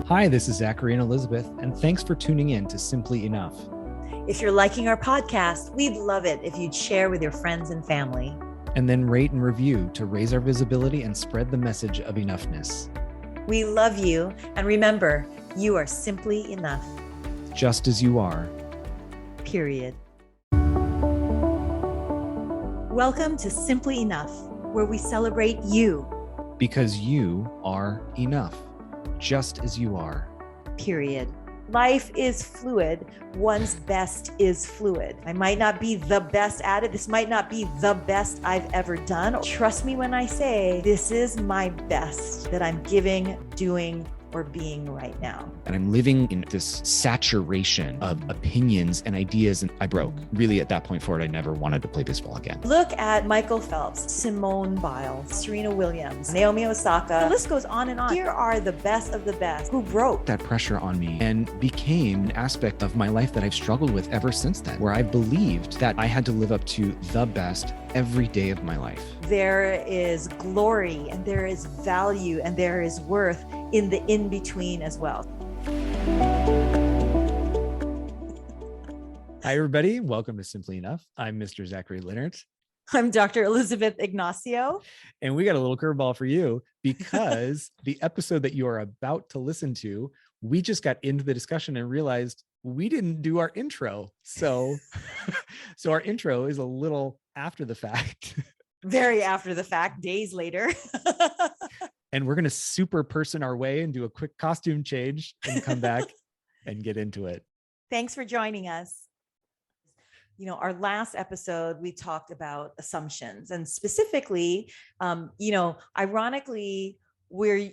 Hi, this is Zachary and Elizabeth, and thanks for tuning in to Simply Enough. If you're liking our podcast, we'd love it if you'd share with your friends and family. And then rate and review to raise our visibility and spread the message of enoughness. We love you, and remember, you are simply enough. Just as you are. Period. Welcome to Simply Enough, where we celebrate you. Because you are enough. Just as you are. Period. Life is fluid. One's best is fluid. I might not be the best at it. This might not be the best I've ever done. Trust me when I say this is my best that I'm giving, doing, or being right now. And I'm living in this saturation of opinions and ideas, and I broke. Really, at that point forward, I never wanted to play baseball again. Look at Michael Phelps, Simone Biles, Serena Williams, Naomi Osaka. The list goes on and on. Here are the best of the best who broke. That pressure on me and became an aspect of my life that I've struggled with ever since then, where I believed that I had to live up to the best every day of my life. There is glory and there is value and there is worth in the in-between as well. Hi, everybody. Welcome to Simply Enough. I'm Mr. Zachary Leonard. I'm Dr. Elizabeth Ignacio. And we got a little curveball for you because the episode that you are about to listen to, we just got into the discussion and realized we didn't do our intro. So our intro is a little after the fact. Very after the fact, days later. And we're going to super person our way and do a quick costume change and come back and get into it. Thanks for joining us. You know, our last episode, we talked about assumptions and specifically, ironically, we're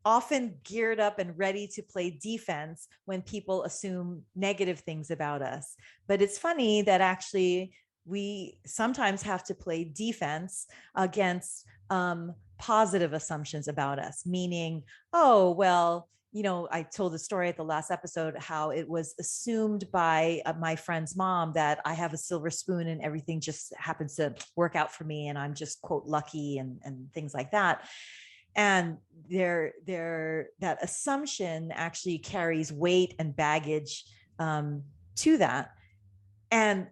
often geared up and ready to play defense when people assume negative things about us. But it's funny that actually we sometimes have to play defense against positive assumptions about us, meaning, oh, well, I told the story at the last episode how it was assumed by my friend's mom that I have a silver spoon and everything just happens to work out for me and I'm just, quote, lucky and things like that. And that assumption actually carries weight and baggage to that. And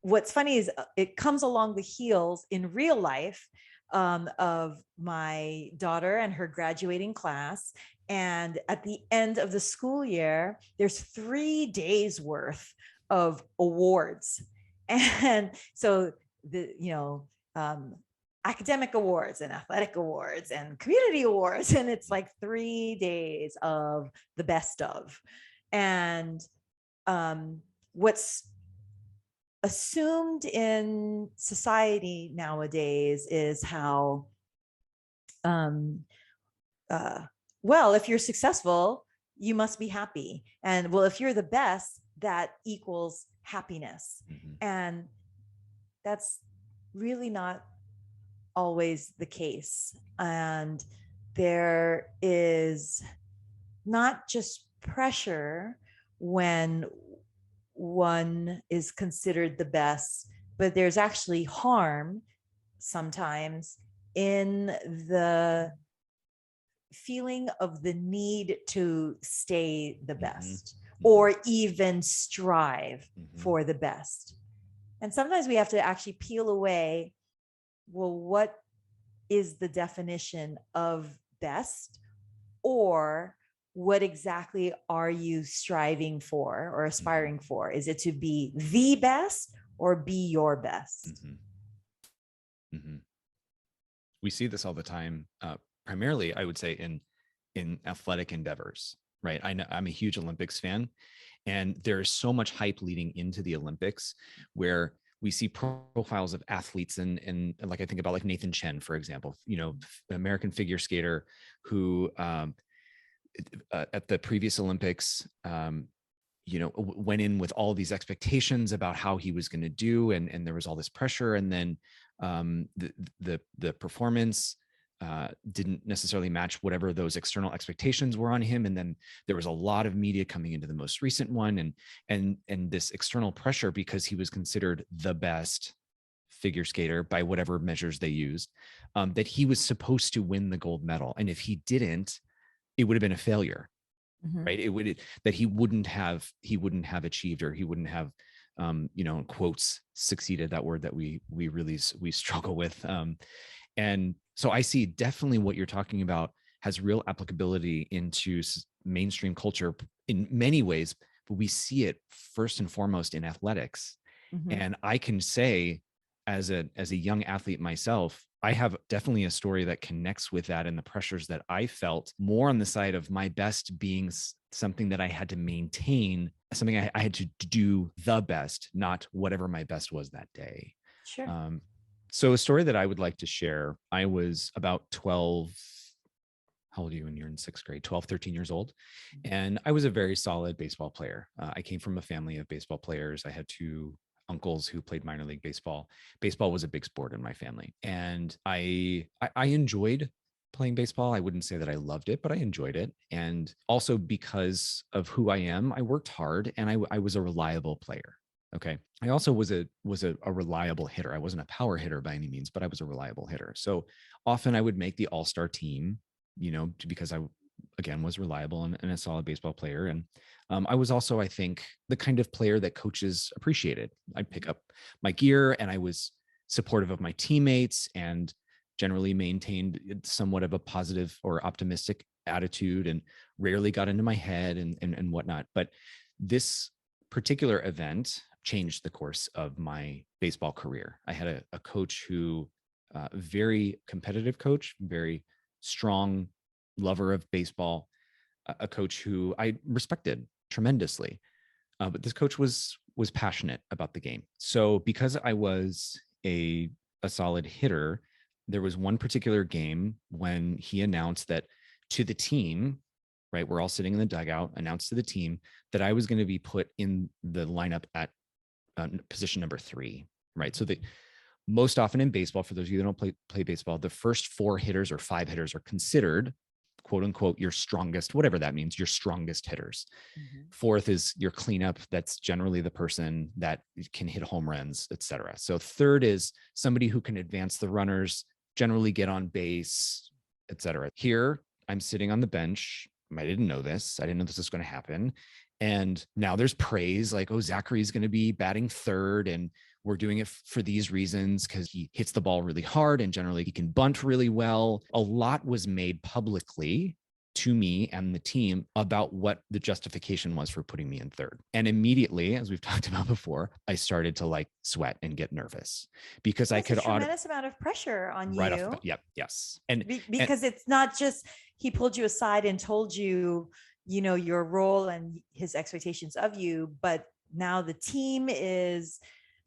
what's funny is it comes along the heels in real life of my daughter and her graduating class. And at the end of the school year, there's 3 days worth of awards. And so academic awards and athletic awards and community awards. And it's like 3 days of the best of. And what's assumed in society nowadays is how, well, if you're successful, you must be happy. And well, if you're the best, that equals happiness. Mm-hmm. And that's really not always the case. And there is not just pressure when one is considered the best, but there's actually harm sometimes in the feeling of the need to stay the best, mm-hmm. or even strive, mm-hmm. for the best. And sometimes we have to actually peel away, well, what is the definition of best? Or what exactly are you striving for or aspiring for? Is it to be the best or be your best? Mm-hmm. Mm-hmm. We see this all the time, primarily, I would say, in athletic endeavors, right? I'm a huge Olympics fan, and there's so much hype leading into the Olympics where we see profiles of athletes and like I think about like Nathan Chen, for example, American figure skater who at the previous Olympics, went in with all these expectations about how he was going to do, and there was all this pressure, and then the performance didn't necessarily match whatever those external expectations were on him, and then there was a lot of media coming into the most recent one, and this external pressure because he was considered the best figure skater by whatever measures they used, that he was supposed to win the gold medal, and if he didn't, it would have been a failure. Mhm. right? It would that he wouldn't have achieved, or he wouldn't have in quotes succeeded, that word that we really we struggle with. And so I see definitely what you're talking about has real applicability into mainstream culture in many ways, but we see it first and foremost in athletics. Mhm. And I can say, as a young athlete myself, I have definitely a story that connects with that, and the pressures that I felt more on the side of my best being something that I had to maintain, something I had to do the best, not whatever my best was that day. Sure. Um, so a story that I would like to share, I was about 12. How old are you when you're in sixth grade? 12, 13 years old. And I was a very solid baseball player. I came from a family of baseball players. I had two uncles who played minor league baseball. Baseball was a big sport in my family. And I enjoyed playing baseball. I wouldn't say that I loved it, but I enjoyed it. And also because of who I am, I worked hard, and I was a reliable player. Okay. I also was a reliable hitter. I wasn't a power hitter by any means, but I was a reliable hitter. So often I would make the all-star team, because I, again, was reliable and a solid baseball player. And I was also, I think, the kind of player that coaches appreciated. I'd pick up my gear, and I was supportive of my teammates, and generally maintained somewhat of a positive or optimistic attitude, and rarely got into my head and whatnot. But this particular event changed the course of my baseball career. I had a coach who, very competitive coach, very strong lover of baseball, a coach who I respected tremendously. But this coach was passionate about the game. So because I was a solid hitter, there was one particular game when he announced that to the team, right? We're all sitting in the dugout, announced to the team that I was going to be put in the lineup at position number 3, right? So that most often in baseball, for those of you that don't play baseball, the first 4 hitters or 5 hitters are considered, quote unquote, your strongest, whatever that means, your strongest hitters. Mhm. Fourth is your cleanup. That's generally the person that can hit home runs, etc. So third is somebody who can advance the runners, generally get on base, etc. Here, I'm sitting on the bench. I didn't know this. I didn't know this was going to happen. And now there's praise like, oh, Zachary's going to be batting third, and we're doing it for these reasons because he hits the ball really hard, and generally he can bunt really well. A lot was made publicly to me and the team about what the justification was for putting me in third. And immediately, as we've talked about before, I started to like sweat and get nervous because I That's a could tremendous amount of pressure on right off the bat. you Yep. Yes. And because it's not just he pulled you aside and told you, your role and his expectations of you, but now the team is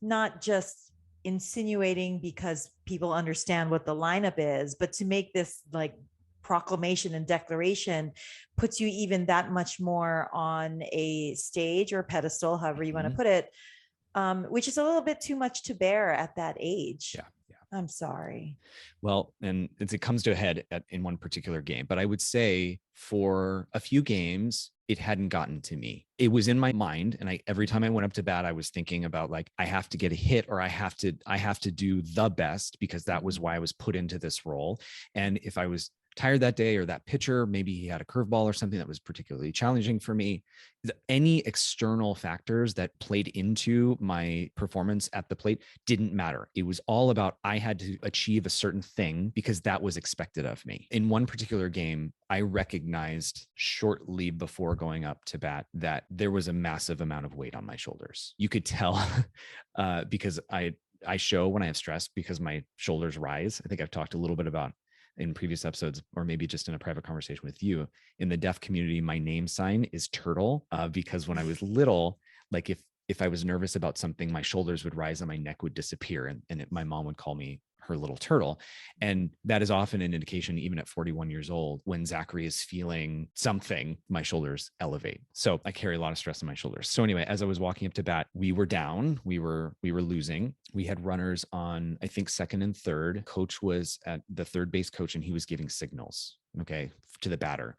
not just insinuating because people understand what the lineup is, but to make this like proclamation and declaration puts you even that much more on a stage or pedestal, however you want to Mhm. put it, which is a little bit too much to bear at that age. Yeah. Yeah. I'm sorry. Well, and it comes to a head in one particular game, but I would say for a few games, it hadn't gotten to me. It was in my mind, and every time I went up to bat, I was thinking about like I have to get a hit, or I have to do the best, because that was why I was put into this role. And if I was tired that day, or that pitcher, maybe he had a curveball or something that was particularly challenging for me, any external factors that played into my performance at the plate didn't matter. It was all about I had to achieve a certain thing because that was expected of me. In one particular game, I recognized shortly before going up to bat that there was a massive amount of weight on my shoulders. You could tell because I show when I have stress because my shoulders rise. I think I've talked a little bit about in previous episodes, or maybe just in a private conversation with you. In the deaf community, my name sign is turtle, because when I was little, like if I was nervous about something, my shoulders would rise and my neck would disappear, and my mom would call me her little turtle. And that is often an indication, even at 41 years old, when Zachary is feeling something, my shoulders elevate. So I carry a lot of stress on my shoulders. So anyway, as I was walking up to bat, we were down, we were losing. We had runners on, I think, second and third. Coach was at the third base coach, and he was giving signals, okay, to the batter,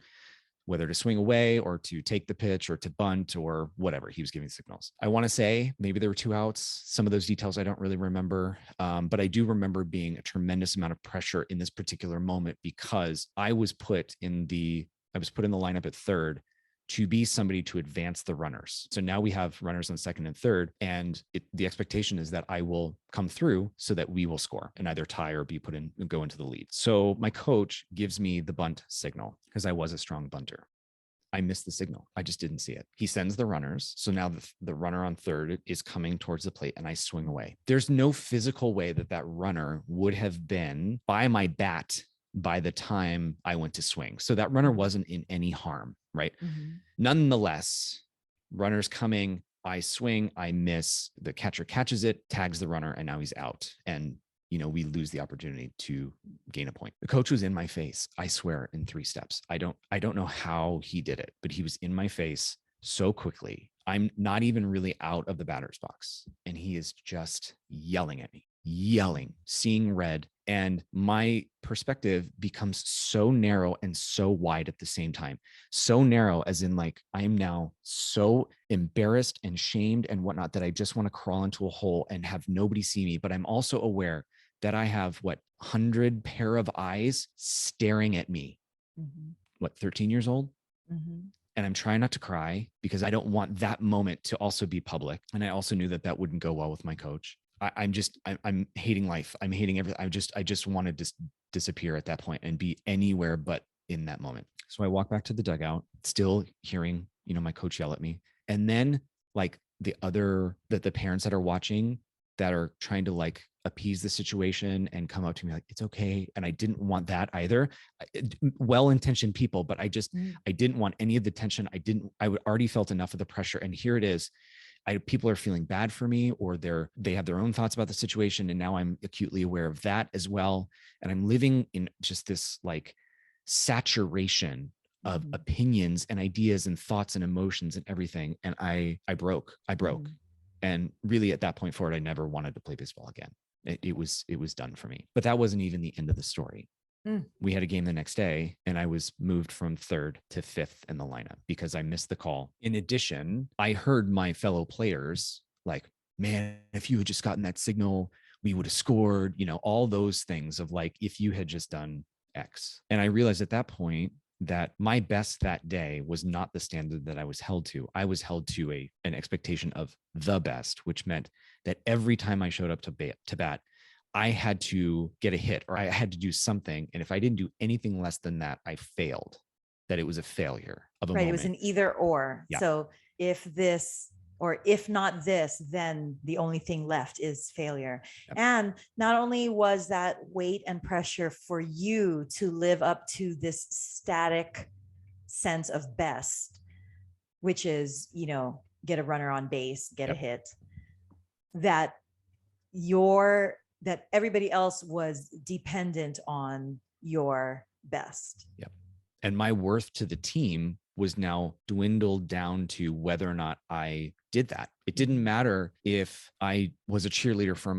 whether to swing away or to take the pitch or to bunt or whatever. He was giving signals. I want to say maybe there were 2 outs. Some of those details I don't really remember, but I do remember being a tremendous amount of pressure in this particular moment because I was put in the lineup at third to be somebody to advance the runners. So now we have runners on second and third, and the expectation is that I will come through so that we will score and either tie or be put in, go into the lead. So my coach gives me the bunt signal because I was a strong bunter. I missed the signal. I just didn't see it. He sends the runners. So now the runner on third is coming towards the plate and I swing away. There's no physical way that that runner would have been by my bat by the time I went to swing. So that runner wasn't in any harm, right? Mm-hmm. Nonetheless, runners coming, I swing, I miss, the catcher catches it, tags the runner, and now he's out. And we lose the opportunity to gain a point. The coach was in my face, I swear, in 3 steps. I don't know how he did it, but he was in my face so quickly. I'm not even really out of the batter's box. And he is just yelling at me, seeing red. And my perspective becomes so narrow and so wide at the same time. So narrow as in like, I am now so embarrassed and shamed and whatnot that I just want to crawl into a hole and have nobody see me. But I'm also aware that I have 100 pair of eyes staring at me. 13 years old? And I'm trying not to cry because I don't want that moment to also be public. And I also knew that that wouldn't go well with my coach. I'm hating life. I'm hating everything. I just want to just disappear at that point and be anywhere but in that moment. So I walk back to the dugout, still hearing, my coach yell at me. And then like the parents that are watching that are trying to like appease the situation and come up to me like, it's okay. And I didn't want that either. Well-intentioned people, but I didn't want any of the tension. I already felt enough of the pressure. And here it is. People are feeling bad for me, or they have their own thoughts about the situation. And now I'm acutely aware of that as well. And I'm living in just this like saturation of opinions and ideas and thoughts and emotions and everything. And I broke. And really at that point forward, I never wanted to play baseball again. It was done for me. But that wasn't even the end of the story. We had a game the next day and I was moved from 3rd to 5th in the lineup because I missed the call. In addition, I heard my fellow players like, man, if you had just gotten that signal, we would have scored, all those things of like, if you had just done X. And I realized at that point that my best that day was not the standard that I was held to. I was held to an expectation of the best, which meant that every time I showed up to bat, I had to get a hit or I had to do something. And if I didn't do anything less than that, I failed, that it was a failure of a moment. It was an either or. Yeah. So if this or if not this, then the only thing left is failure. Yep. And not only was that weight and pressure for you to live up to this static sense of best, which is, get a runner on base, get a hit, that everybody else was dependent on your best. Yep. And my worth to the team was now dwindled down to whether or not I did that. It didn't matter if I was a cheerleader for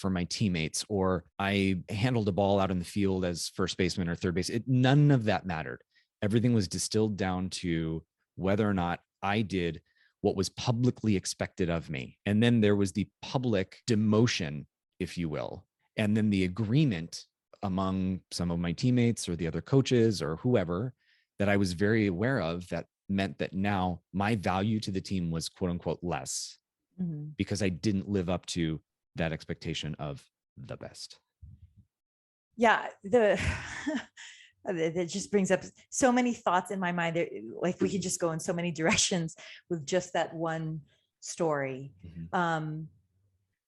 my teammates or I handled a ball out in the field as first baseman or third base. None of that mattered. Everything was distilled down to whether or not I did what was publicly expected of me. And then there was the public demotion, if you will, and then the agreement among some of my teammates or the other coaches or whoever that I was very aware of that meant that now my value to the team was quote unquote less because I didn't live up to that expectation of the best. Yeah. That just brings up so many thoughts in my mind. Like we could just go in so many directions with just that one story.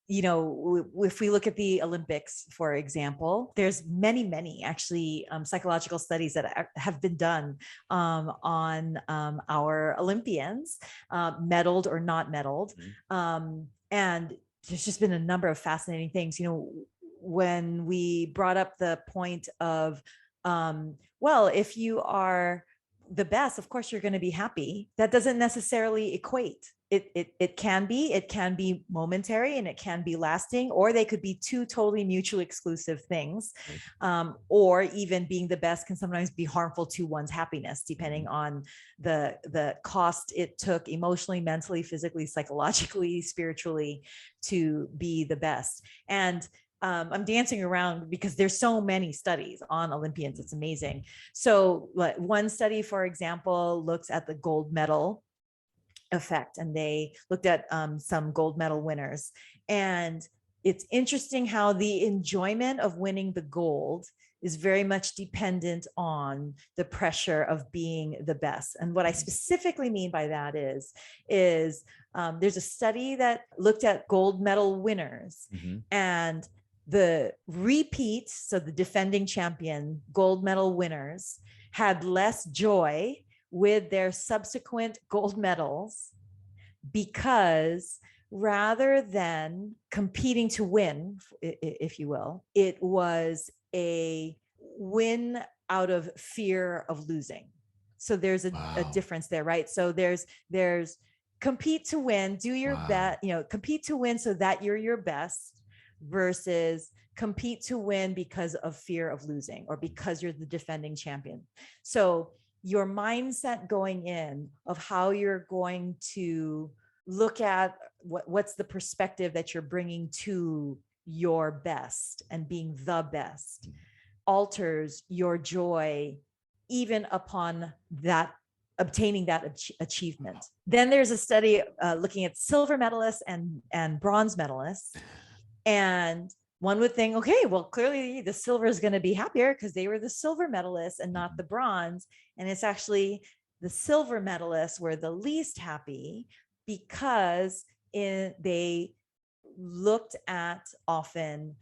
If we look at the Olympics, for example, there's many actually psychological studies that have been done on our Olympians, medaled or not medaled. And there's just been a number of fascinating things. When we brought up the point of, if you are the best, of course you're going to be happy. That doesn't necessarily equate. It can be momentary and it can be lasting, or they could be two totally mutually exclusive things. Or even being the best can sometimes be harmful to one's happiness, depending on the cost it took emotionally, mentally, physically, psychologically, spiritually to be the best. And I'm dancing around because there's so many studies on Olympians. It's amazing. So one study, for example, looks at the gold medal effect, and they looked at some gold medal winners. And it's interesting how the enjoyment of winning the gold is very much dependent on the pressure of being the best. And what I specifically mean by that is there's a study that looked at gold medal winners, and the repeat, so the defending champion gold medal winners had less joy with their subsequent gold medals, because rather than competing to win, if you will, it was a win out of fear of losing. So there's a difference there, right? So there's compete to win, do your best, compete to win so that you're your best, versus compete to win because of fear of losing or because you're the defending champion. So your mindset going in of how you're going to look at what's the perspective that you're bringing to your best and being the best alters your joy even upon that obtaining that achievement. Then there's a study looking at silver medalists and bronze medalists. And one would think, okay, well, clearly the silver is going to be happier because they were the silver medalists and not the bronze. And it's actually the silver medalists were the least happy because they looked at often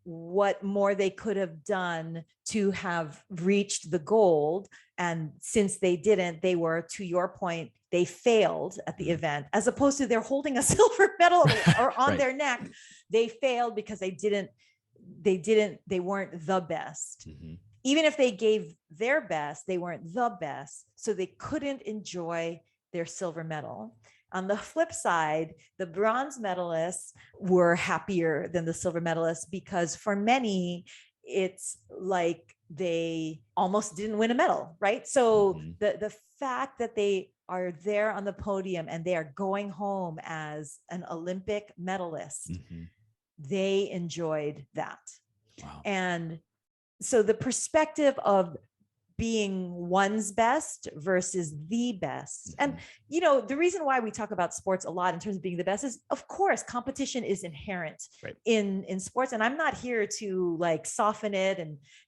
what more they could have done to have reached the gold. And since they didn't, they were, to your point, they failed at the event, as opposed to they're holding a silver medal or on their neck. They failed because they weren't the best. Even if they gave their best, they weren't the best. So they couldn't enjoy their silver medal. On the flip side, the bronze medalists were happier than the silver medalists because for many, it's like they almost didn't win a medal, right? So the fact that they are there on the podium and they are going home as an Olympic medalist, they enjoyed that. And so the perspective of being one's best versus the best. And, the reason why we talk about sports a lot in terms of being the best is, of course, competition is inherent in sports. And I'm not here to like soften it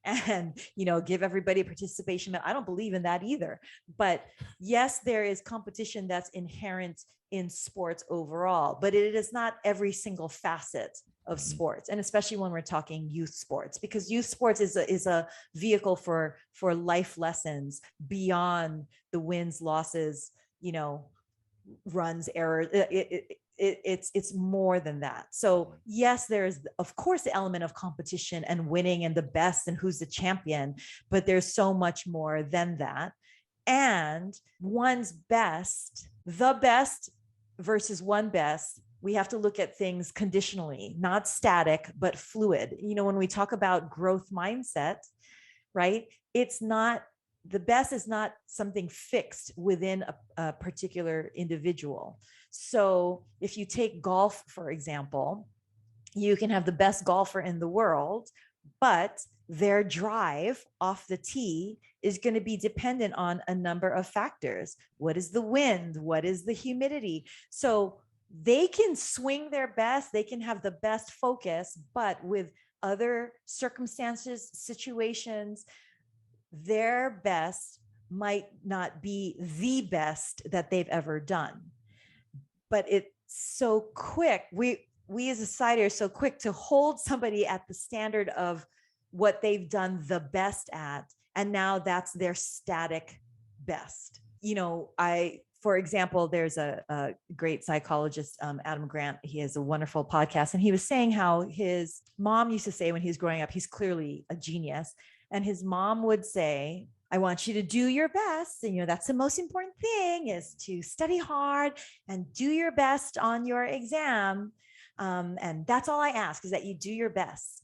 and, give everybody a participation. I don't believe in that either. But yes, there is competition that's inherent in sports overall, but it is not every single facet of sports, and especially when we're talking youth sports, because youth sports is a vehicle for life lessons beyond the wins, losses, runs, errors. It's more than that. So yes, there's of course the element of competition and winning and the best and who's the champion, but there's so much more than that. And one's best, the best versus one best, we have to look at things conditionally, not static, but fluid. When we talk about growth mindset, right? It's not, the best is not something fixed within a particular individual. So if you take golf, for example, you can have the best golfer in the world, but their drive off the tee is going to be dependent on a number of factors. What is the wind? What is the humidity? So they can swing their best, they can have the best focus, but with other circumstances, situations, their best might not be the best that they've ever done. But it's so quick. We as a society are so quick to hold somebody at the standard of what they've done the best at. And now that's their static best. For example, there's a great psychologist, Adam Grant. He has a wonderful podcast. And he was saying how his mom used to say when he was growing up, he's clearly a genius. And his mom would say, I want you to do your best. And, that's the most important thing, is to study hard and do your best on your exam. And that's all I ask, is that you do your best.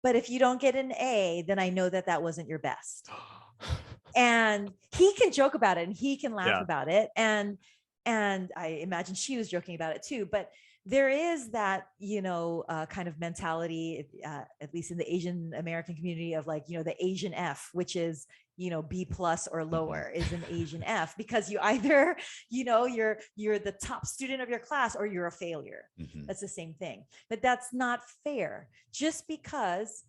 But if you don't get an A, then I know that wasn't your best. And he can joke about it and he can laugh about it. And I imagine she was joking about it too. But there is that, kind of mentality, at least in the Asian American community, of like, the Asian F, which is, B plus or lower is an Asian F, because you either, you're the top student of your class or you're a failure. That's the same thing. But that's not fair. Just because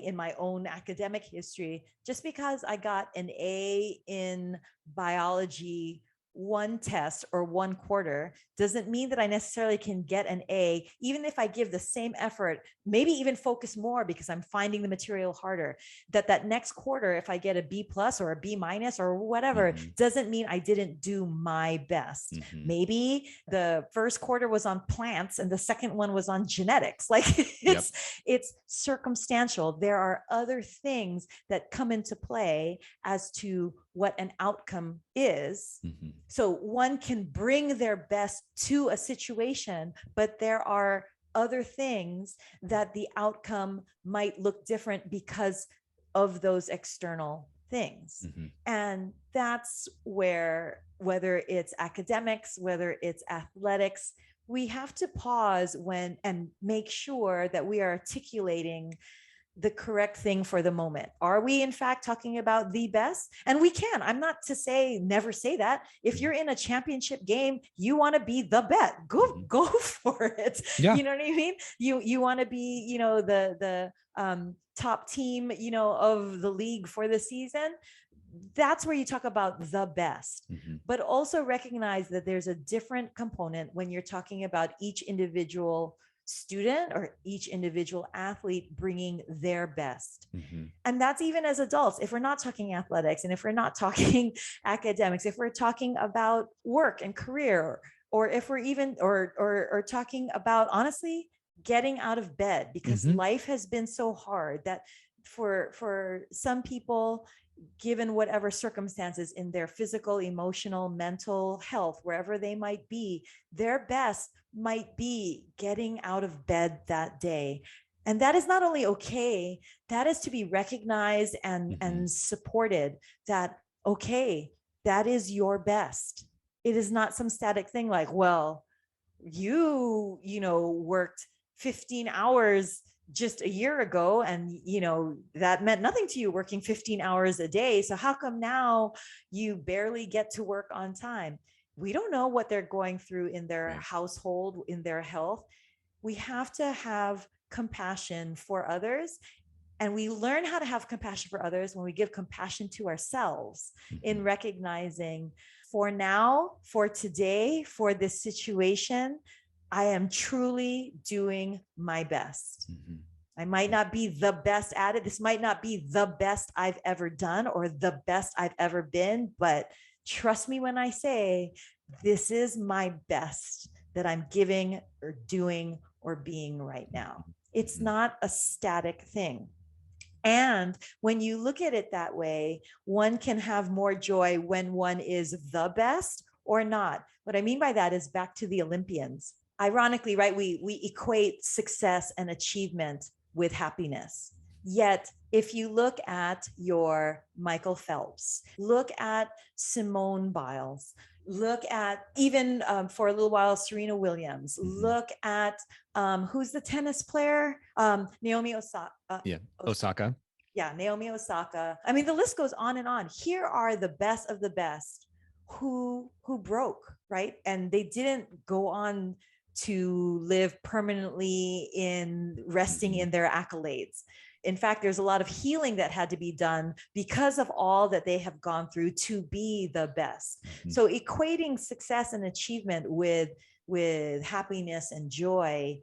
in my own academic history, just because I got an A in biology one test or one quarter doesn't mean that I necessarily can get an A, even if I give the same effort, maybe even focus more because I'm finding the material harder. That next quarter, if I get a B plus or a B minus or whatever, doesn't mean I didn't do my best. Maybe the first quarter was on plants and the second one was on genetics. Like it's circumstantial. There are other things that come into play as to what an outcome is. So one can bring their best to a situation, but there are other things that the outcome might look different because of those external things. And that's where, whether it's academics, whether it's athletics, we have to pause and make sure that we are articulating the correct thing for the moment. Are we in fact talking about the best? And we can. I'm not to say never say that. If you're in a championship game, you want to be the best. Go for it. Yeah. You know what I mean? You want to be, the top team, of the league for the season. That's where you talk about the best, but also recognize that there's a different component when you're talking about each individual student or each individual athlete bringing their best. And that's even as adults. If we're not talking athletics, and if we're not talking academics, if we're talking about work and career, or if we're even or talking about, honestly, getting out of bed, because life has been so hard that for some people, given whatever circumstances in their physical, emotional, mental health, wherever they might be, their best might be getting out of bed that day. And that is not only okay, that is to be recognized and supported, that, okay, that is your best. It is not some static thing like, well, you worked 15 hours just a year ago, and that meant nothing to you, working 15 hours a day, so how come now you barely get to work on time? We don't know what they're going through in their household, in their health. We have to have compassion for others, and we learn how to have compassion for others when we give compassion to ourselves, in recognizing, for now, for today, for this situation, I am truly doing my best. I might not be the best at it. This might not be the best I've ever done or the best I've ever been, but trust me when I say this is my best that I'm giving or doing or being right now. It's not a static thing. And when you look at it that way, one can have more joy when one is the best or not. What I mean by that is back to the Olympians. Ironically, right, we equate success and achievement with happiness. Yet, if you look at your Michael Phelps, look at Simone Biles, look at even for a little while, Serena Williams, look at who's the tennis player? Naomi Osaka. Osaka. Yeah, Naomi Osaka. I mean, the list goes on and on. Here are the best of the best who broke, right? And they didn't go on to live permanently in resting in their accolades. In fact, there's a lot of healing that had to be done because of all that they have gone through to be the best. So equating success and achievement with happiness and joy,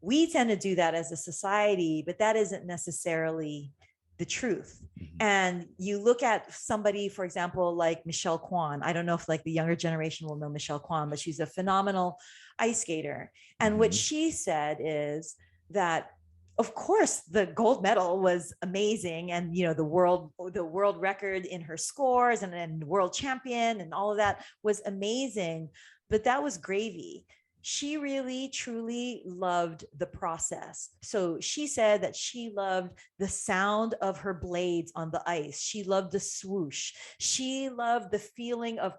we tend to do that as a society, but that isn't necessarily the truth. And you look at somebody, for example, like Michelle Kwan. I don't know if like the younger generation will know Michelle Kwan, but she's a phenomenal ice skater. And what she said is that, of course, the gold medal was amazing, and the world record in her scores and world champion and all of that was amazing, but that was gravy. She really, truly loved the process. So she said that she loved the sound of her blades on the ice. She loved the swoosh. She loved the feeling of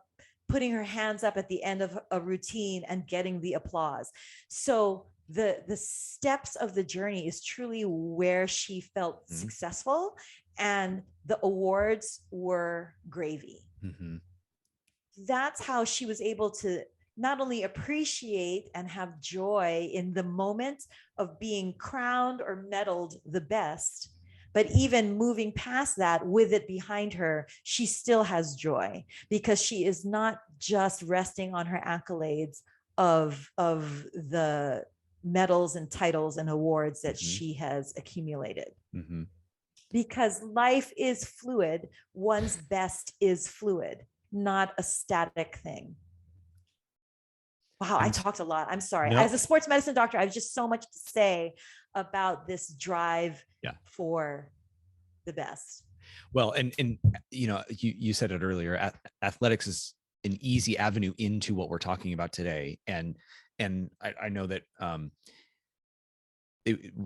putting her hands up at the end of a routine and getting the applause. So the steps of the journey is truly where she felt Mhm. successful, and the awards were gravy. Mhm. That's how she was able to not only appreciate and have joy in the moment of being crowned or medaled the best, but even moving past that with it behind her, she still has joy because she is not just resting on her accolades of the medals and titles and awards that Mhm. she has accumulated. Mhm. Because life is fluid, one's best is fluid, not a static thing. Wow, I I'm talked a lot. I'm sorry. no, As a sports medicine doctor, I have just so much to say about this drive yeah. for the best. Well, and you said it earlier. Athletics is an easy avenue into what we're talking about today, and I know that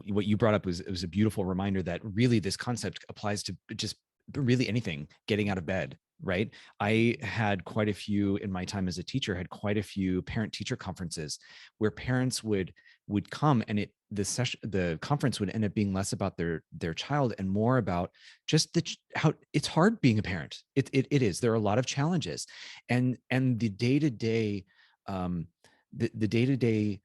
what you brought up was a beautiful reminder that really this concept applies to just really anything, getting out of bed, right? I had quite a few in my time as a teacher, had quite a few parent teacher conferences where parents would come, and the conference would end up being less about their child and more about just how it's hard being a parent. It is. There are a lot of challenges, and the day-to-day the day-to-day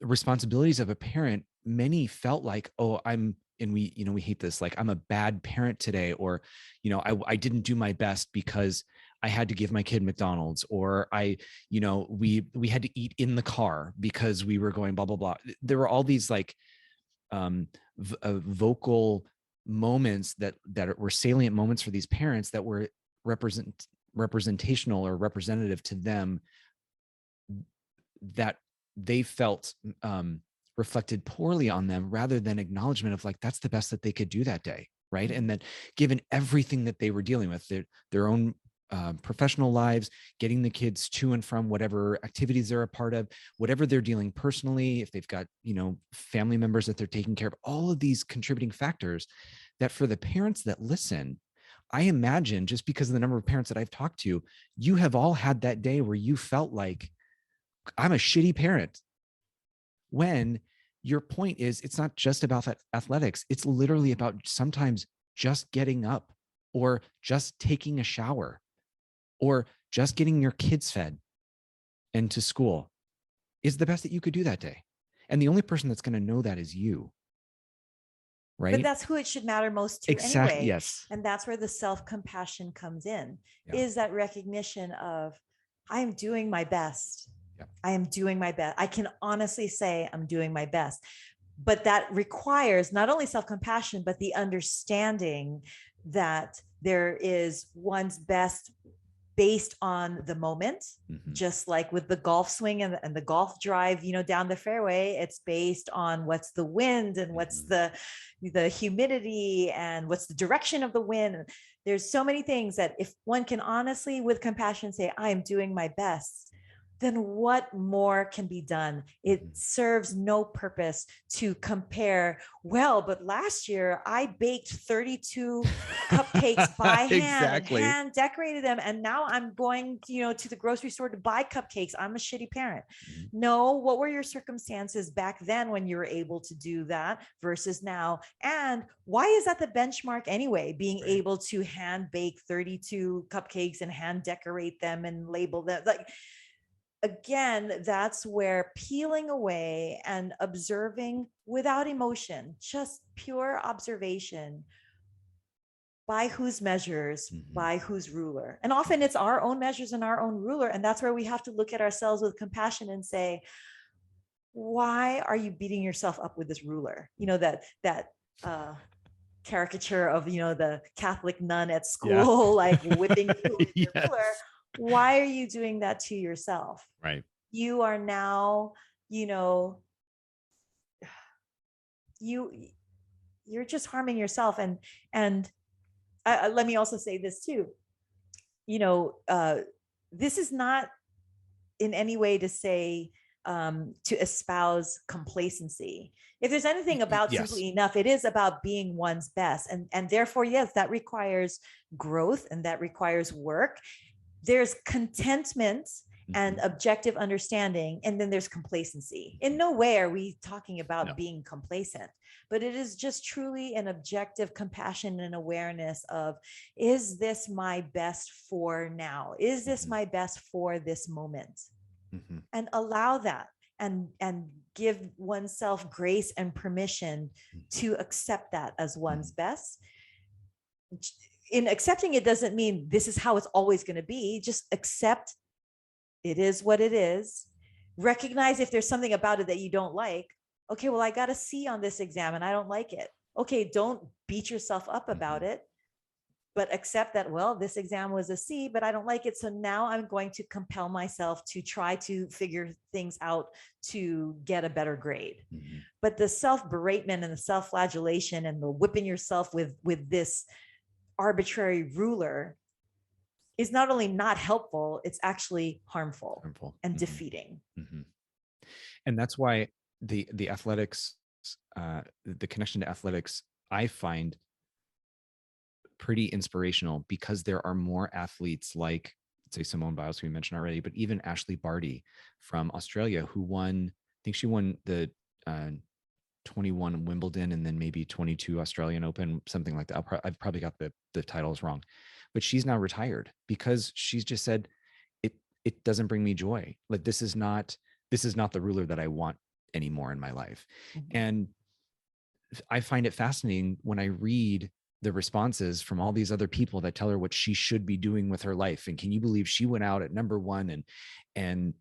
responsibilities of a parent, many felt like, oh, and we hate this, like, I'm a bad parent today, or I didn't do my best because I had to give my kid McDonald's, or we had to eat in the car because we were going blah blah blah. There were all these like vocal moments that were salient moments for these parents that were representational or representative to them, that they felt reflected poorly on them, rather than acknowledgement of like, that's the best that they could do that day, right? And then given everything that they were dealing with, their own professional lives, getting the kids to and from whatever activities they're a part of, whatever they're dealing personally, if they've got family members that they're taking care of, all of these contributing factors, that for the parents that listen, I imagine, just because of the number of parents that I've talked to, you have all had that day where you felt like, I'm a shitty parent. When your point is, it's not just about that athletics. It's literally about sometimes just getting up, or just taking a shower, or just getting your kids fed and to school is the best that you could do that day. And the only person that's going to know that is you. But Right? that's who it should matter most to Exactly. anyway. Yes. And that's where the self-compassion comes in, Yeah. is that recognition of, I am doing my best. Yeah. I am doing my best. I can honestly say I'm doing my best. But that requires not only self-compassion, but the understanding that there is one's best based on the moment. Mhm. Just like with the golf swing and the golf drive, down the fairway, it's based on what's the wind and what's Mhm. the humidity and what's the direction of the wind. There's so many things that if one can honestly, with compassion, say, I am doing my best, then what more can be done? It Mhm. serves no purpose to compare. Well, but last year I baked 32 cupcakes by hand and Exactly. hand decorated them, and now I'm going, to the grocery store to buy cupcakes. I'm a shitty parent. Mhm. No, what were your circumstances back then when you were able to do that versus now? And why is that the benchmark anyway? Being Right. able to hand bake 32 cupcakes and hand decorate them and label them, like, again, that's where peeling away and observing without emotion, just pure observation, by whose measures, Mhm. by whose ruler. And often it's our own measures and our own ruler. And that's where we have to look at ourselves with compassion and say, why are you beating yourself up with this ruler? That caricature of, the Catholic nun at Yeah. school, like whipping you with your ruler. Yes. Why are you doing that to yourself? Right. You are now, you know, you you're just harming yourself. And let me also say this too. You know, this is not in any way to say, to espouse complacency. If there's anything about Yes. simply enough, it is about being one's best, and therefore, yes, that requires growth and that requires work. there's contentment and Mhm. objective understanding, and then there's complacency. In no way are we talking about No. being complacent, but it is just truly an objective compassion and awareness of, is this my best for now? Is this Mhm. my best for this moment? Mhm. And allow that, and give oneself grace and permission Mhm. to accept that as one's Mhm. best. In accepting it doesn't mean this is how it's always going to be. Just accept it is what it is. Recognize if there's something about it that you don't like. Okay, well, I got a C on this exam and I don't like it. Okay, don't beat yourself up about Mhm. it, but accept that, well, this exam was a C, but I don't like it. So now I'm going to compel myself to try to figure things out to get a better grade. Mhm. But the self beratement and the self flagellation and the whipping yourself with this arbitrary ruler is not only not helpful, it's actually harmful Harmful. and Mhm. defeating. Mhm. And that's why the athletics, the connection to athletics, I find pretty inspirational, because there are more athletes like, say, Simone Biles, who we mentioned already, but even Ashley Barty from Australia, who won, I think she won the uh, 21 Wimbledon and then maybe 22 Australian Open, something like that. I've probably got the titles wrong, but she's now retired because she's just said, it it doesn't bring me joy. Like, this is not the ruler that I want anymore in my life. Mhm. And I find it fascinating when I read the responses from all these other people that tell her what she should be doing with her life. And can you believe she went out at number one? And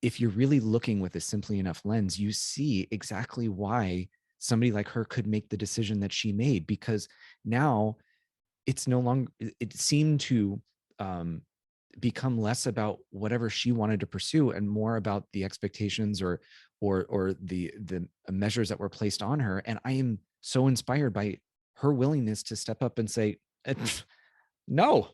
if you're really looking with a simply enough lens, you see exactly why somebody like her could make the decision that she made, because now it's no longer, it seemed to um, become less about whatever she wanted to pursue and more about the expectations or the measures that were placed on her. And I am so inspired by her willingness to step up and say, no,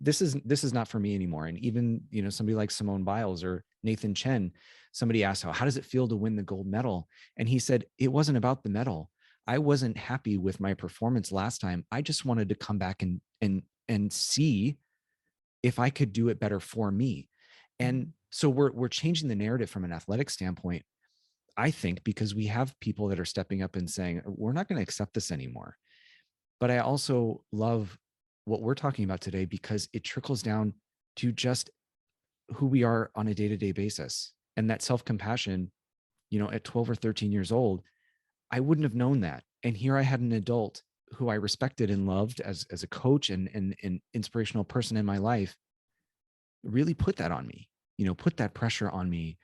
this is not for me anymore. And even, somebody like Simone Biles or Nathan Chen, somebody asked, how does it feel to win the gold medal? And he said, it wasn't about the medal. I wasn't happy with my performance last time. I just wanted to come back and see if I could do it better for me. And so we're changing the narrative from an athletic standpoint, I think, because we have people that are stepping up and saying, we're not going to accept this anymore. But I also love what we're talking about today, because it trickles down to just who we are on a day-to-day basis. And that self-compassion, at 12 or 13 years old, I wouldn't have known that. And here I had an adult who I respected and loved as a coach and an inspirational person in my life, really put that on me, put that pressure on me,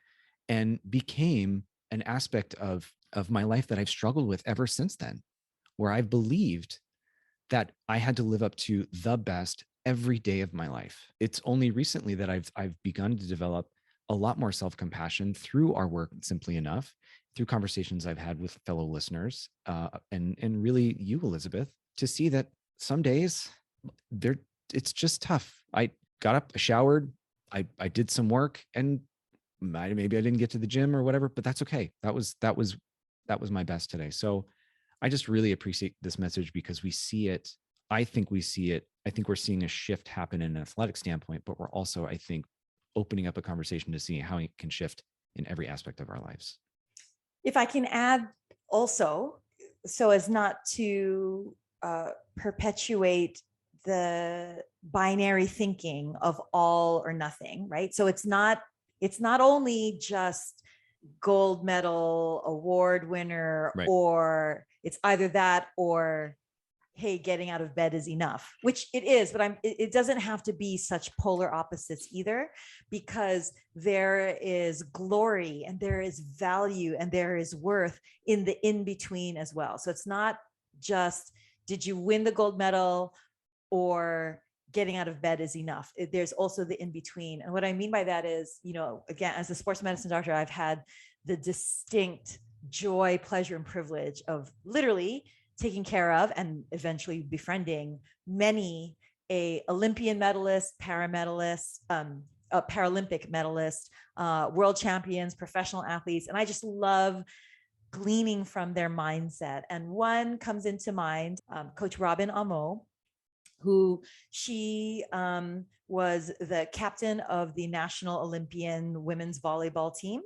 and became an aspect of my life that I've struggled with ever since then, where I've believed that I had to live up to the best every day of my life. It's only recently that I've begun to develop a lot more self-compassion through our work, Simply Enough, through conversations I've had with fellow listeners, and really you, Elizabeth, to see that some days there it's just tough. I got up, I showered, I did some work, and maybe I didn't get to the gym or whatever, but that's okay. That was my best today. So I just really appreciate this message, because we see it. I think we see it. I think we're seeing a shift happen in an athletic standpoint, but we're also, I think, opening up a conversation to see how it can shift in every aspect of our lives. If I can add also, so as not to perpetuate the binary thinking of all or nothing, right? So it's not only just gold medal, award winner, Right. or it's either that or, hey, getting out of bed is enough, which it is, but it doesn't have to be such polar opposites either, because there is glory and there is value and there is worth in the in between as well. So it's not just, did you win the gold medal or getting out of bed is enough. There's also the in between. And what I mean by that is, again, as a sports medicine doctor, I've had the distinct joy, pleasure, and privilege of literally taking care of and eventually befriending many a Olympian medalist, paramedalist, a Paralympic medalist, world champions, professional athletes. And I just love gleaning from their mindset. And one comes into mind, Coach Robin Amo, who she was the captain of the National Olympian women's volleyball team,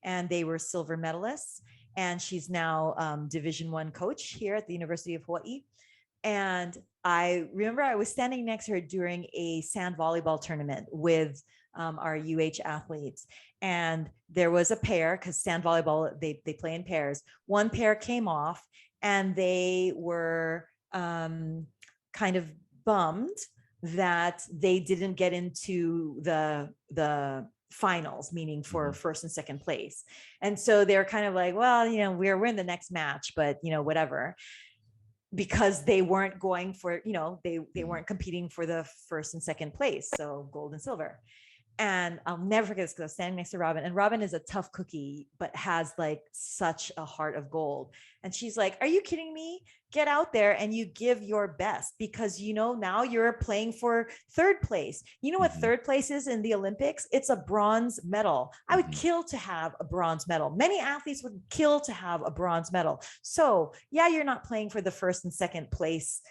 and they were silver medalists. And she's now Division I coach here at the University of Hawaii. And I remember I was standing next to her during a sand volleyball tournament with our athletes. And there was a pair, because sand volleyball, they play in pairs. One pair came off and they were kind of bummed that they didn't get into the finals, meaning for first and second place. And so they're kind of like, well, we're in the next match, but whatever, because they weren't going for, they weren't competing for the first and second place. So gold and silver. And I'll never forget this, because I was standing next to Robin, and Robin is a tough cookie, but has like such a heart of gold. And she's like, are you kidding me? Get out there and you give your best, because now you're playing for third place. You know what third place is in the Olympics? It's a bronze medal. I would kill to have a bronze medal. Many athletes would kill to have a bronze medal. So yeah, you're not playing for the first and second place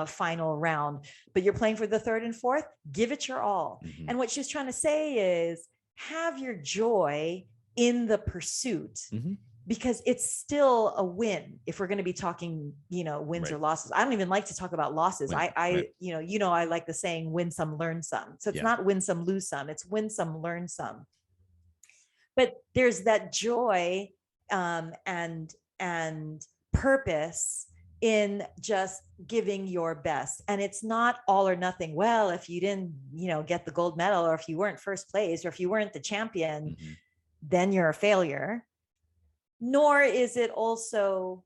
final round, but you're playing for the third and fourth. Give it your all. And what she's trying to say is, have your joy in the pursuit, because it's still a win. If we're going to be talking, wins or losses, I don't even like to talk about losses. I like the saying, win some, learn some. So it's not win some, lose some. It's win some, learn some. But there's that joy and purpose in just giving your best. And it's not all or nothing. Well, if you didn't, get the gold medal, or if you weren't first place, or if you weren't the champion, then you're a failure. Nor is it also,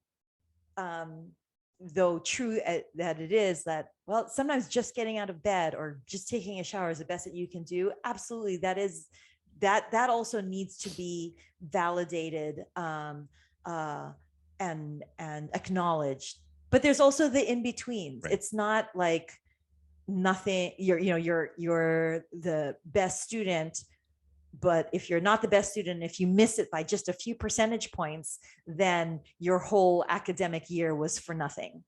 though true that it is that, well, sometimes just getting out of bed or just taking a shower is the best that you can do. Absolutely. That also needs to be validated and acknowledged. But there's also the in-betweens. It's not like nothing, you're the best student, but if you're not the best student, if you miss it by just a few percentage points, then your whole academic year was for nothing.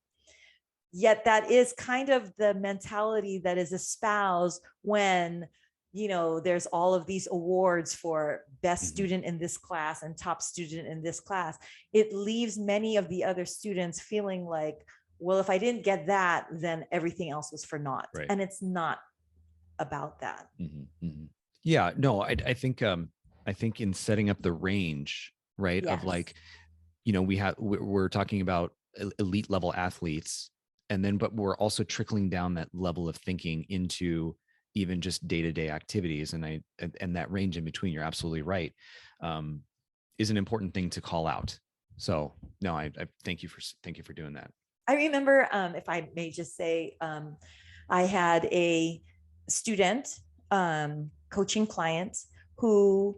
Yet that is kind of the mentality that is espoused when there's all of these awards for best student in this class and top student in this class. It leaves many of the other students feeling like, well, if I didn't get that, then everything else was for naught. And it's not about that. Yeah, no, I think in setting up the range, right, of like, we're talking about elite level athletes, and then, but we're also trickling down that level of thinking into even just day-to-day activities. And that range in between, you're absolutely right, is an important thing to call out. So no, I thank you for doing that. I remember, if I may just say, I had a student, coaching client who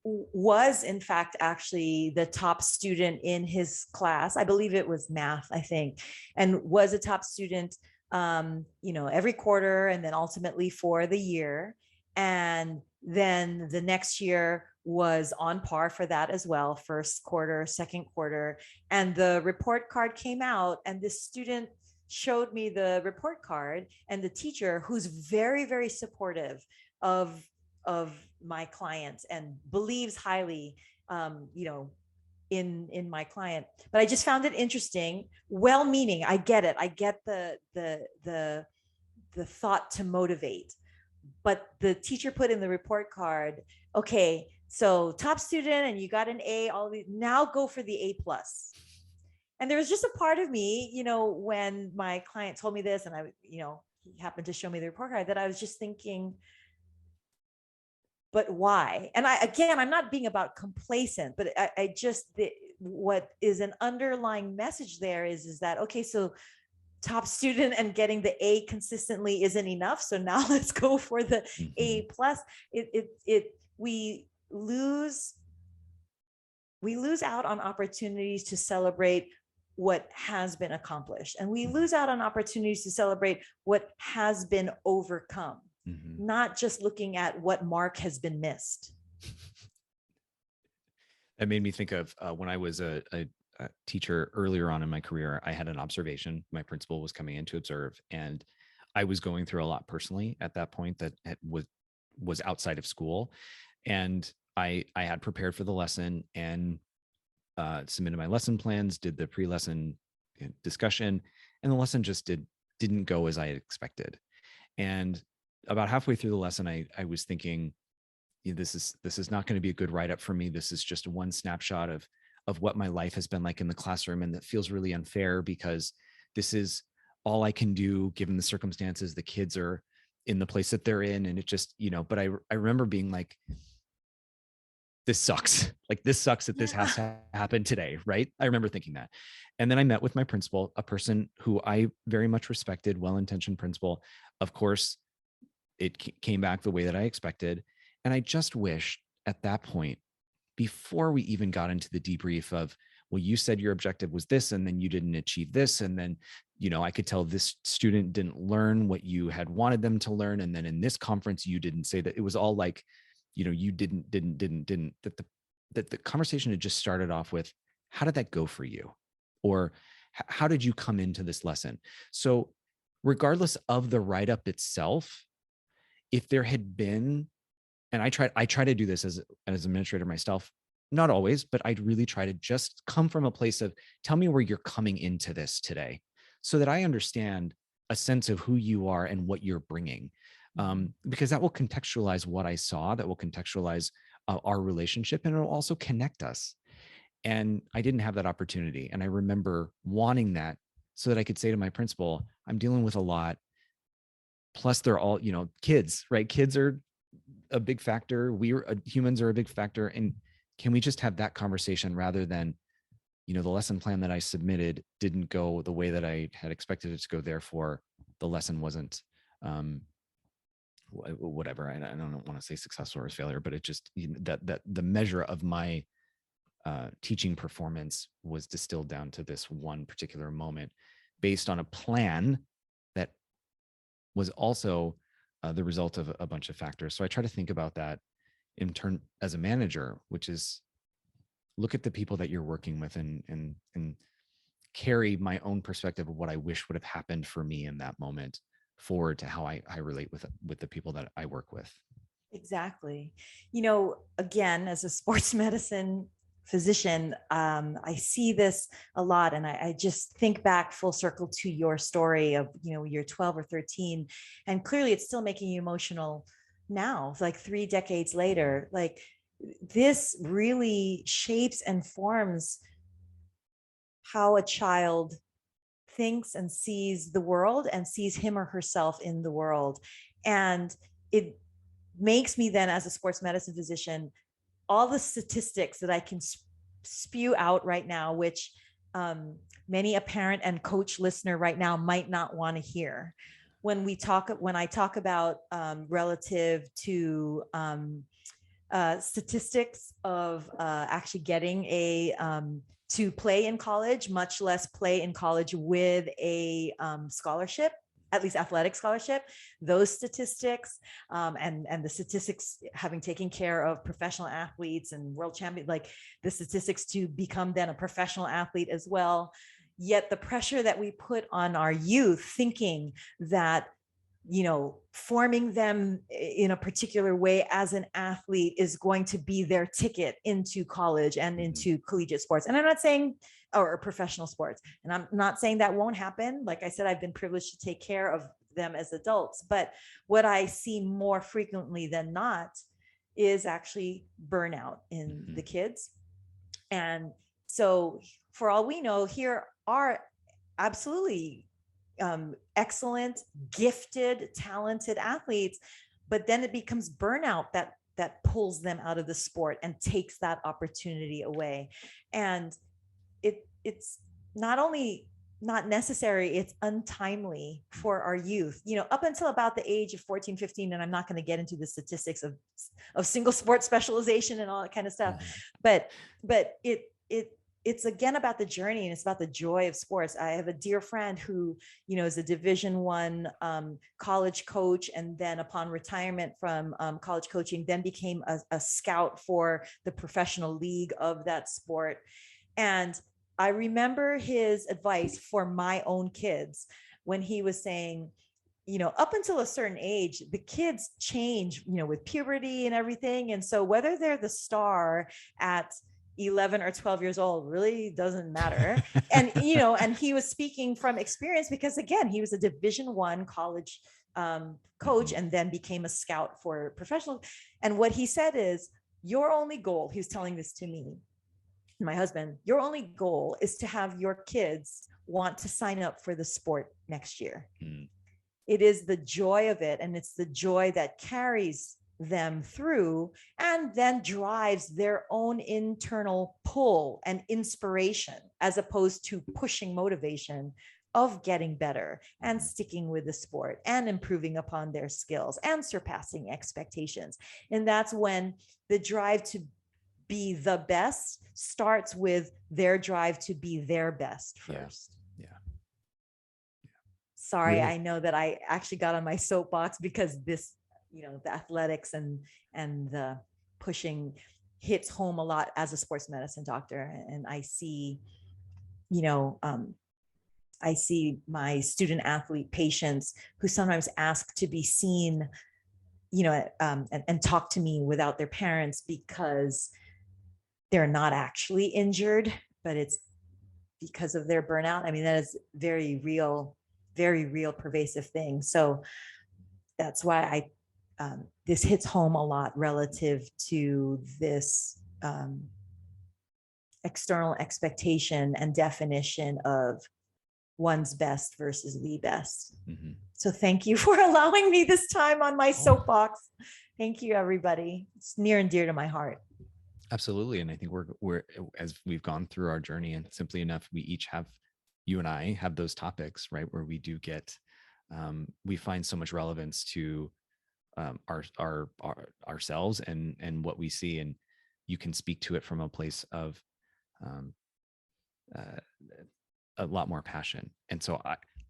was in fact actually the top student in his class. I believe it was math, I think, and was a top student every quarter, and then ultimately for the year. And then the next year was on par for that as well, first quarter, second quarter. And the report card came out, and this student showed me the report card, and the teacher, who's very, very supportive of my client and believes highly, in my client. But I just found it interesting, well-meaning. I get it. I get the thought to motivate, but the teacher put in the report card, okay, so top student, and you got an A, now go for the A+. And there was just a part of me, when my client told me this, and I, he happened to show me the report card, that I was just thinking, but why? And I'm not being about complacent, but I just, what is an underlying message there is that, okay, so top student and getting the A consistently isn't enough. So now let's go for the A+. We lose out on opportunities to celebrate what has been accomplished, and we lose out on opportunities to celebrate what has been overcome, not just looking at what mark has been missed. That made me think of when I was teacher earlier on in my career, I had an observation. My principal was coming in to observe, and I was going through a lot personally at that point that was outside of school, and I had prepared for the lesson and submitted my lesson plans, did the pre-lesson discussion, and the lesson just didn't go as I had expected. And about halfway through the lesson, I was thinking, this is not going to be a good write up for me. This is just one snapshot of what my life has been like in the classroom, and that feels really unfair because this is all I can do given the circumstances. The kids are in the place that they're in, and it just, but I remember being like, this sucks. Like, this sucks that this has to happen today, right? I remember thinking that. And then I met with my principal, a person who I very much respected, well-intentioned principal. Of course, it came back the way that I expected. And I just wish at that point, before we even got into the debrief of, well, you said your objective was this, and then you didn't achieve this. And then, I could tell this student didn't learn what you had wanted them to learn. And then in this conference, you didn't say that. It was all like, you didn't, that the conversation had just started off with, how did that go for you? Or how did you come into this lesson? So regardless of the write-up itself, if there had been, and I try to do this as administrator myself, not always, but I really try to just come from a place of, tell me where you're coming into this today so that I understand a sense of who you are and what you're bringing. Because that will contextualize what I saw, that will contextualize our relationship, and it'll also connect us. And I didn't have that opportunity. And I remember wanting that so that I could say to my principal, I'm dealing with a lot. Plus they're all, kids, right? Kids are a big factor. Humans are a big factor. And can we just have that conversation rather than, the lesson plan that I submitted didn't go the way that I had expected it to go. Therefore, the lesson wasn't, whatever. I don't want to say successful or failure, but it just, that the measure of my teaching performance was distilled down to this one particular moment based on a plan that was also the result of a bunch of factors. So I try to think about that in turn as a manager, which is look at the people that you're working with and carry my own perspective of what I wish would have happened for me in that moment forward to how I relate with the people that I work with. Exactly. Again, as a sports medicine physician, I see this a lot. And I just think back full circle to your story of, you're 12 or 13, and clearly it's still making you emotional now, like 3 decades later. Like, this really shapes and forms how a child thinks and sees the world and sees him or herself in the world. And it makes me then, as a sports medicine physician, all the statistics that I can spew out right now, which many a parent and coach listener right now might not want to hear. When I talk about relative to statistics of actually getting to play in college, much less play in college with a scholarship, at least athletic scholarship, those statistics, and the statistics having taken care of professional athletes and world champion, like the statistics to become then a professional athlete as well. Yet the pressure that we put on our youth, thinking that, forming them in a particular way as an athlete is going to be their ticket into college and into collegiate sports. And I'm not saying, or professional sports, and I'm not saying that won't happen. Like I said, I've been privileged to take care of them as adults, but what I see more frequently than not is actually burnout in the kids. And so for all we know, here are absolutely excellent, gifted, talented athletes, but then it becomes burnout that pulls them out of the sport and takes that opportunity away. And it's not only not necessary, it's untimely for our youth, up until about the age of 14, 15. And I'm not going to get into the statistics of single sport specialization and all that kind of stuff, but it's again about the journey, and it's about the joy of sports. I have a dear friend who, is a Division I college coach, and then upon retirement from college coaching, then became a scout for the professional league of that sport. And I remember his advice for my own kids when he was saying, up until a certain age, the kids change, with puberty and everything. And so whether they're the star at 11 or 12 years old really doesn't matter. And, and he was speaking from experience because, again, he was a Division I college coach and then became a scout for professionals. And what he said is, your only goal, he was telling this to me, my husband, your only goal is to have your kids want to sign up for the sport next year. It is the joy of it, and it's the joy that carries them through and then drives their own internal pull and inspiration, as opposed to pushing motivation of getting better and sticking with the sport and improving upon their skills and surpassing expectations. And that's when the drive to be the best starts with their drive to be their best first. Yeah. Sorry, Really? I know that I actually got on my soapbox because this, the athletics and the pushing hits home a lot as a sports medicine doctor. And I see, I see my student athlete patients who sometimes ask to be seen, and talk to me without their parents because they're not actually injured, but it's because of their burnout. I mean, that is very real, pervasive thing. So that's why this hits home a lot relative to this external expectation and definition of one's best versus the best. So thank you for allowing me this time on my soapbox. Thank you, everybody. It's near and dear to my heart. Absolutely. And I think we're as we've gone through our journey, and simply enough, we each have, you and I have those topics, right? Where we do get, we find so much relevance to ourselves and what we see. And you can speak to it from a place of a lot more passion. And so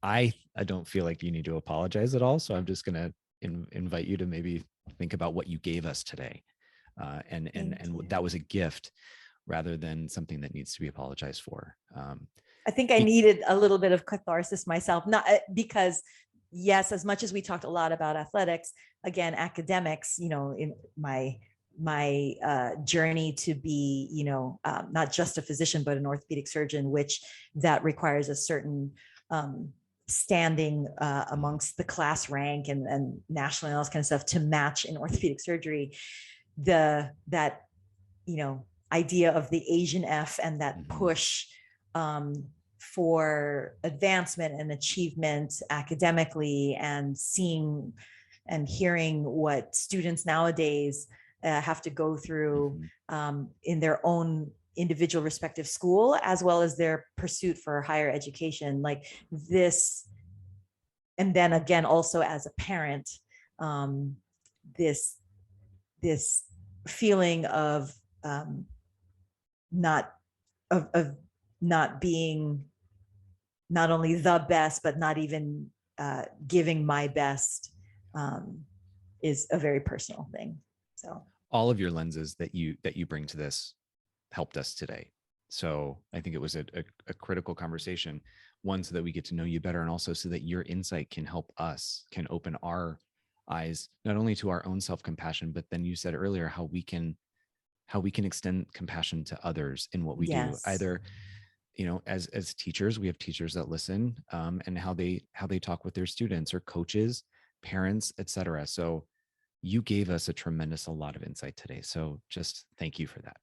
I don't feel like you need to apologize at all. So I'm just going to invite you to maybe think about what you gave us today. And that was a gift rather than something that needs to be apologized for. I think I needed a little bit of catharsis myself, not because, yes, as much as we talked a lot about athletics, again, academics, in my journey to be, not just a physician, but an orthopedic surgeon, which that requires a certain standing amongst the class rank and nationally and all this kind of stuff to match in orthopedic surgery. That idea of the Asian F and that push for advancement and achievement academically, and seeing and hearing what students nowadays have to go through in their own individual respective school, as well as their pursuit for higher education, like this. And then again, also as a parent, this feeling of not being not only the best, but not even giving my best is a very personal thing. So all of your lenses that you bring to this helped us today. So I think it was a critical conversation, one, so that we get to know you better, and also so that your insight can help us, can open our eyes, not only to our own self-compassion, but then you said earlier how we can extend compassion to others in what we do. Either, as teachers, we have teachers that listen, and how they talk with their students, or coaches, parents, etc. So you gave us a lot of insight today. So just thank you for that.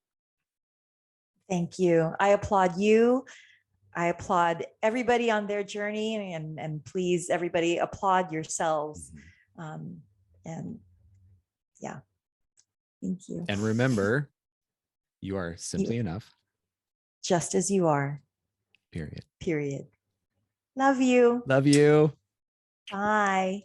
Thank you. I applaud you. I applaud everybody on their journey, and please, everybody, applaud yourselves. And yeah, thank you. And remember, you are simply enough. Just as you are. Period. Love you. Love you. Bye.